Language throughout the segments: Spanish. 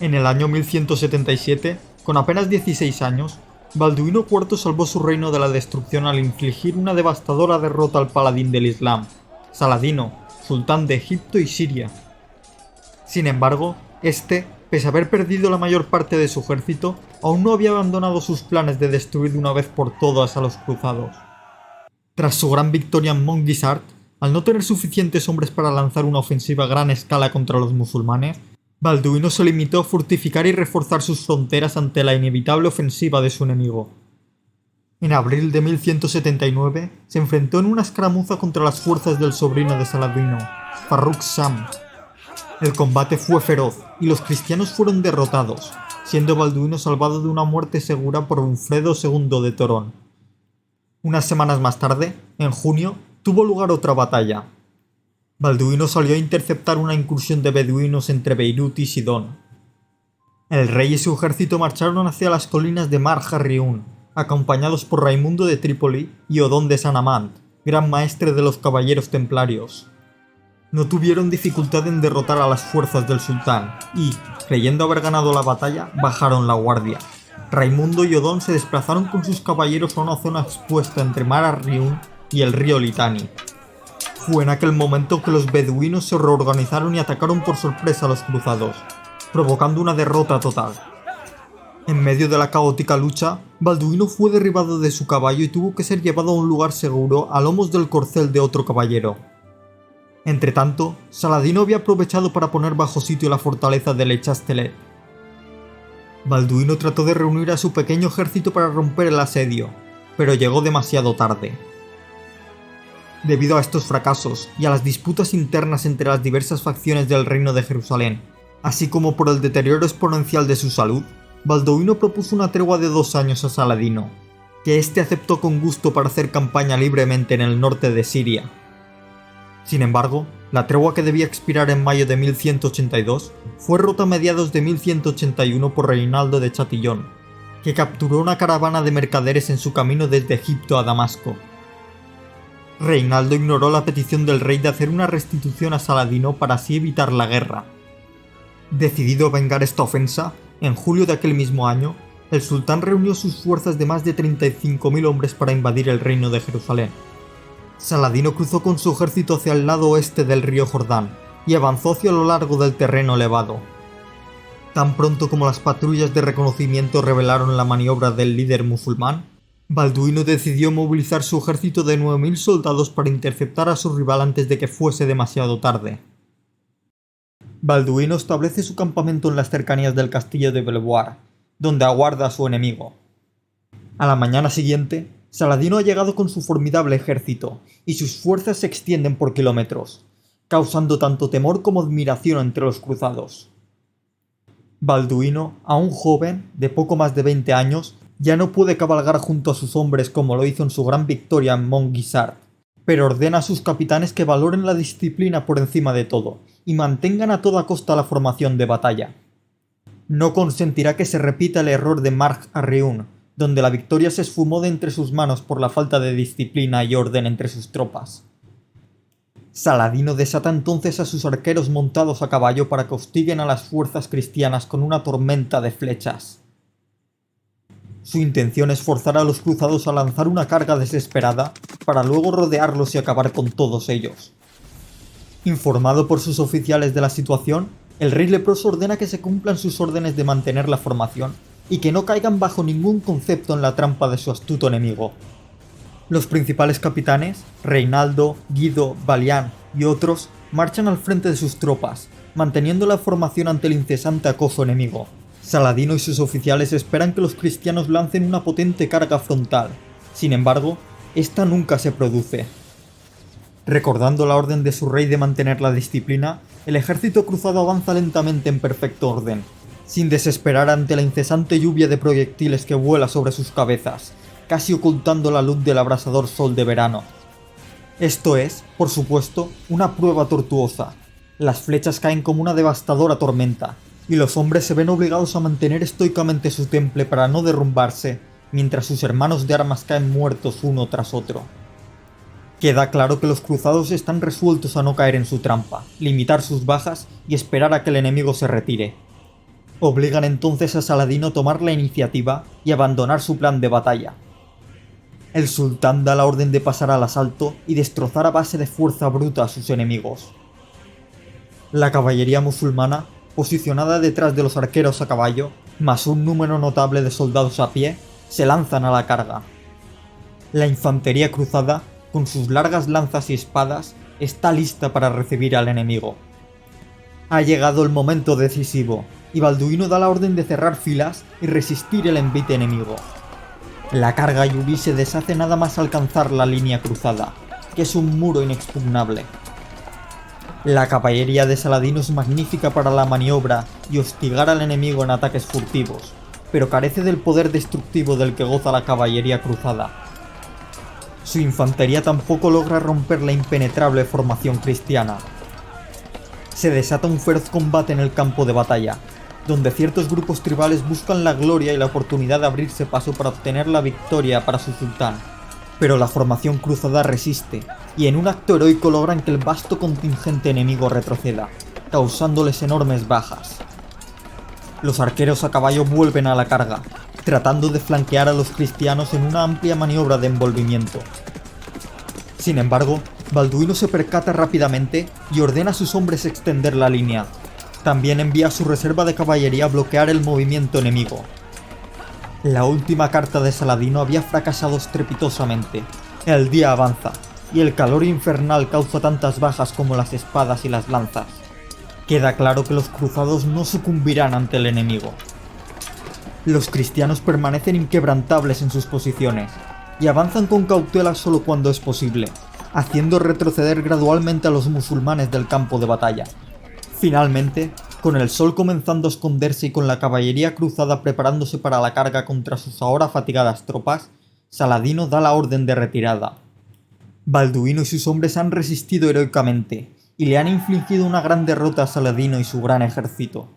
En el año 1177, con apenas 16 años, Balduino IV salvó su reino de la destrucción al infligir una devastadora derrota al paladín del Islam, Saladino, sultán de Egipto y Siria. Sin embargo, este, pese a haber perdido la mayor parte de su ejército, aún no había abandonado sus planes de destruir de una vez por todas a los cruzados. Tras su gran victoria en Montgisart, al no tener suficientes hombres para lanzar una ofensiva a gran escala contra los musulmanes, Balduino se limitó a fortificar y reforzar sus fronteras ante la inevitable ofensiva de su enemigo. En abril de 1179 se enfrentó en una escaramuza contra las fuerzas del sobrino de Saladino, Farrukh Sham. El combate fue feroz y los cristianos fueron derrotados, siendo Balduino salvado de una muerte segura por Hunfredo II de Torón. Unas semanas más tarde, en junio, tuvo lugar otra batalla. Balduino salió a interceptar una incursión de beduinos entre Beirut y Sidón. El rey y su ejército marcharon hacia las colinas de Mar Harriun, acompañados por Raimundo de Trípoli y Odón de San Amant, gran maestre de los caballeros templarios. No tuvieron dificultad en derrotar a las fuerzas del sultán y, creyendo haber ganado la batalla, bajaron la guardia. Raimundo y Odón se desplazaron con sus caballeros a una zona expuesta entre Mar Harriun y el río Litani. Fue en aquel momento que los beduinos se reorganizaron y atacaron por sorpresa a los cruzados, provocando una derrota total. En medio de la caótica lucha, Balduino fue derribado de su caballo y tuvo que ser llevado a un lugar seguro a lomos del corcel de otro caballero. Entretanto, Saladino había aprovechado para poner bajo sitio la fortaleza de Le Chastelet. Balduino trató de reunir a su pequeño ejército para romper el asedio, pero llegó demasiado tarde. Debido a estos fracasos y a las disputas internas entre las diversas facciones del Reino de Jerusalén, así como por el deterioro exponencial de su salud, Balduino propuso una tregua de 2 años a Saladino, que éste aceptó con gusto para hacer campaña libremente en el norte de Siria. Sin embargo, la tregua, que debía expirar en mayo de 1182, fue rota a mediados de 1181 por Reinaldo de Chatillon, que capturó una caravana de mercaderes en su camino desde Egipto a Damasco. Reinaldo ignoró la petición del rey de hacer una restitución a Saladino para así evitar la guerra. Decidido a vengar esta ofensa, en julio de aquel mismo año, el sultán reunió sus fuerzas de más de 35.000 hombres para invadir el reino de Jerusalén. Saladino cruzó con su ejército hacia el lado oeste del río Jordán y avanzó hacia lo largo del terreno elevado. Tan pronto como las patrullas de reconocimiento revelaron la maniobra del líder musulmán, Balduino decidió movilizar su ejército de 9.000 soldados para interceptar a su rival antes de que fuese demasiado tarde. Balduino establece su campamento en las cercanías del castillo de Belvoir, donde aguarda a su enemigo. A la mañana siguiente, Saladino ha llegado con su formidable ejército, y sus fuerzas se extienden por kilómetros, causando tanto temor como admiración entre los cruzados. Balduino, aún joven, de poco más de 20 años, ya no puede cabalgar junto a sus hombres como lo hizo en su gran victoria en Montgisart, pero ordena a sus capitanes que valoren la disciplina por encima de todo y mantengan a toda costa la formación de batalla. No consentirá que se repita el error de Mar Harriun, donde la victoria se esfumó de entre sus manos por la falta de disciplina y orden entre sus tropas. Saladino desata entonces a sus arqueros montados a caballo para que hostiguen a las fuerzas cristianas con una tormenta de flechas. Su intención es forzar a los cruzados a lanzar una carga desesperada para luego rodearlos y acabar con todos ellos. Informado por sus oficiales de la situación, el rey leproso ordena que se cumplan sus órdenes de mantener la formación y que no caigan bajo ningún concepto en la trampa de su astuto enemigo. Los principales capitanes, Reinaldo, Guido, Balián y otros, marchan al frente de sus tropas, manteniendo la formación ante el incesante acoso enemigo. Saladino y sus oficiales esperan que los cristianos lancen una potente carga frontal. Sin embargo, esta nunca se produce. Recordando la orden de su rey de mantener la disciplina, el ejército cruzado avanza lentamente en perfecto orden, sin desesperar ante la incesante lluvia de proyectiles que vuela sobre sus cabezas, casi ocultando la luz del abrasador sol de verano. Esto es, por supuesto, una prueba tortuosa. Las flechas caen como una devastadora tormenta, y los hombres se ven obligados a mantener estoicamente su temple para no derrumbarse, mientras sus hermanos de armas caen muertos uno tras otro. Queda claro que los cruzados están resueltos a no caer en su trampa, limitar sus bajas y esperar a que el enemigo se retire. Obligan entonces a Saladino a tomar la iniciativa y abandonar su plan de batalla. El sultán da la orden de pasar al asalto y destrozar a base de fuerza bruta a sus enemigos. La caballería musulmana, posicionada detrás de los arqueros a caballo, más un número notable de soldados a pie, se lanzan a la carga. La infantería cruzada, con sus largas lanzas y espadas, está lista para recibir al enemigo. Ha llegado el momento decisivo, y Balduino da la orden de cerrar filas y resistir el envite enemigo. La carga yubí se deshace nada más alcanzar la línea cruzada, que es un muro inexpugnable. La caballería de Saladino es magnífica para la maniobra y hostigar al enemigo en ataques furtivos, pero carece del poder destructivo del que goza la caballería cruzada. Su infantería tampoco logra romper la impenetrable formación cristiana. Se desata un feroz combate en el campo de batalla, donde ciertos grupos tribales buscan la gloria y la oportunidad de abrirse paso para obtener la victoria para su sultán. Pero la formación cruzada resiste, y en un acto heroico logran que el vasto contingente enemigo retroceda, causándoles enormes bajas. Los arqueros a caballo vuelven a la carga, tratando de flanquear a los cristianos en una amplia maniobra de envolvimiento. Sin embargo, Balduino se percata rápidamente y ordena a sus hombres extender la línea. También envía a su reserva de caballería a bloquear el movimiento enemigo. La última carta de Saladino había fracasado estrepitosamente. El día avanza, y el calor infernal causa tantas bajas como las espadas y las lanzas. Queda claro que los cruzados no sucumbirán ante el enemigo. Los cristianos permanecen inquebrantables en sus posiciones, y avanzan con cautela solo cuando es posible, haciendo retroceder gradualmente a los musulmanes del campo de batalla. Finalmente, con el sol comenzando a esconderse y con la caballería cruzada preparándose para la carga contra sus ahora fatigadas tropas, Saladino da la orden de retirada. Balduino y sus hombres han resistido heroicamente, y le han infligido una gran derrota a Saladino y su gran ejército.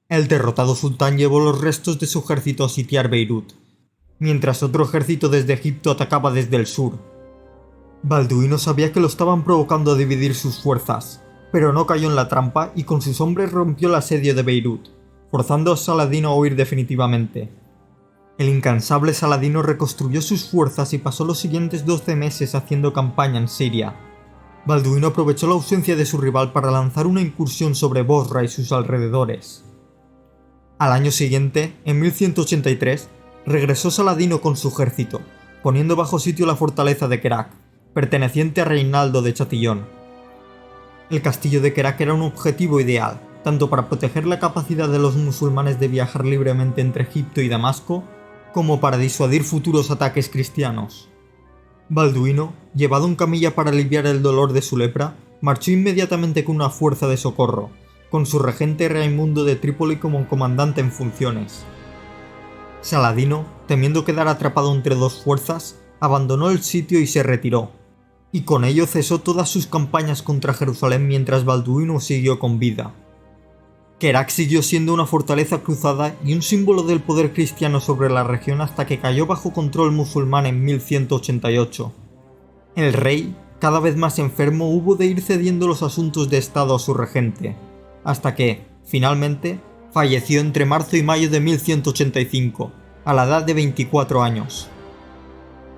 El derrotado sultán llevó los restos de su ejército a sitiar Beirut, mientras otro ejército desde Egipto atacaba desde el sur. Balduino sabía que lo estaban provocando a dividir sus fuerzas, pero no cayó en la trampa y con sus hombres rompió el asedio de Beirut, forzando a Saladino a huir definitivamente. El incansable Saladino reconstruyó sus fuerzas y pasó los siguientes 12 meses haciendo campaña en Siria. Balduino aprovechó la ausencia de su rival para lanzar una incursión sobre Bosra y sus alrededores. Al año siguiente, en 1183, regresó Saladino con su ejército, poniendo bajo sitio la fortaleza de Kerak, perteneciente a Reinaldo de Chatillon. El castillo de Kerak era un objetivo ideal, tanto para proteger la capacidad de los musulmanes de viajar libremente entre Egipto y Damasco, como para disuadir futuros ataques cristianos. Balduino, llevado en camilla para aliviar el dolor de su lepra, marchó inmediatamente con una fuerza de socorro, con su regente Raimundo de Trípoli como comandante en funciones. Saladino, temiendo quedar atrapado entre dos fuerzas, abandonó el sitio y se retiró, y con ello cesó todas sus campañas contra Jerusalén mientras Balduino siguió con vida. Kerak siguió siendo una fortaleza cruzada y un símbolo del poder cristiano sobre la región hasta que cayó bajo control musulmán en 1188. El rey, cada vez más enfermo, hubo de ir cediendo los asuntos de estado a su regente, hasta que, finalmente, falleció entre marzo y mayo de 1185, a la edad de 24 años.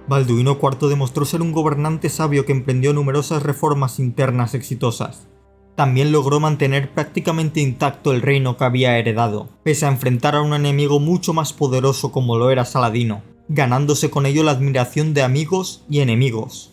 Balduino IV demostró ser un gobernante sabio que emprendió numerosas reformas internas exitosas. También logró mantener prácticamente intacto el reino que había heredado, pese a enfrentar a un enemigo mucho más poderoso como lo era Saladino, ganándose con ello la admiración de amigos y enemigos.